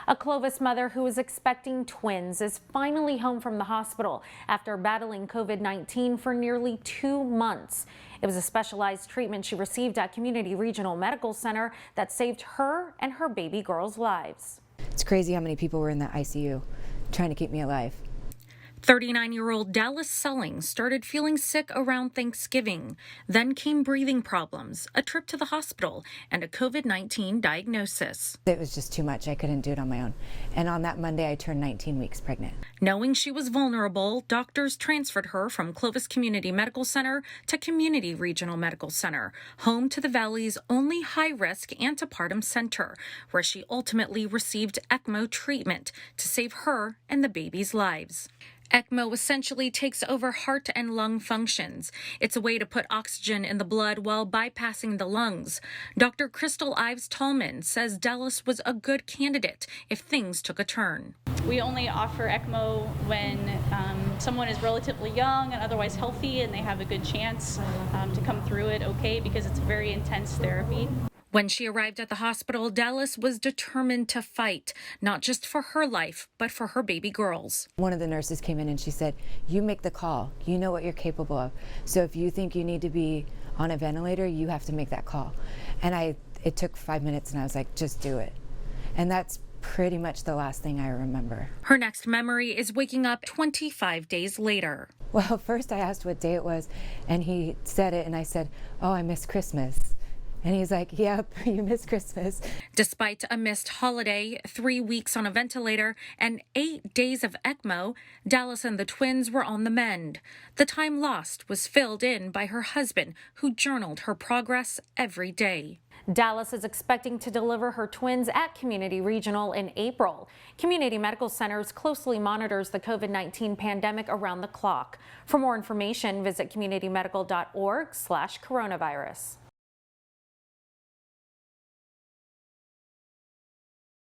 A Clovis mother who was expecting twins is finally home from the hospital after battling COVID-19 for nearly 2 months. It was a specialized treatment she received at Community Regional Medical Center that saved her and her baby girl's lives. It's crazy how many people were in the ICU trying to keep me alive. 39-year-old Dallas Selling started feeling sick around Thanksgiving. Then came breathing problems, a trip to the hospital, and a COVID-19 diagnosis. It was just too much. I couldn't do it on my own. And on that Monday, I turned 19 weeks pregnant. Knowing she was vulnerable, doctors transferred her from Clovis Community Medical Center to Community Regional Medical Center, home to the Valley's only high-risk antepartum center, where she ultimately received ECMO treatment to save her and the baby's lives. ECMO essentially takes over heart and lung functions. It's a way to put oxygen in the blood while bypassing the lungs. Dr. Crystal Ives Tallman says Dallas was a good candidate if things took a turn. We only offer ECMO when someone is relatively young and otherwise healthy and they have a good chance to come through it okay, because it's a very intense therapy. When she arrived at the hospital, Dallas was determined to fight, not just for her life, but for her baby girls. One of the nurses came in and she said, "You make the call. You know what you're capable of. So if you think you need to be on a ventilator, you have to make that call." And it took 5 minutes and I was like, just do it. And that's pretty much the last thing I remember. Her next memory is waking up 25 days later. Well, first I asked what day it was and he said it and I said, "Oh, I miss Christmas." And he's like, "Yep, you missed Christmas." Despite a missed holiday, 3 weeks on a ventilator, and 8 days of ECMO, Dallas and the twins were on the mend. The time lost was filled in by her husband, who journaled her progress every day. Dallas is expecting to deliver her twins at Community Regional in April. Community Medical Centers closely monitors the COVID-19 pandemic around the clock. For more information, visit communitymedical.org/coronavirus.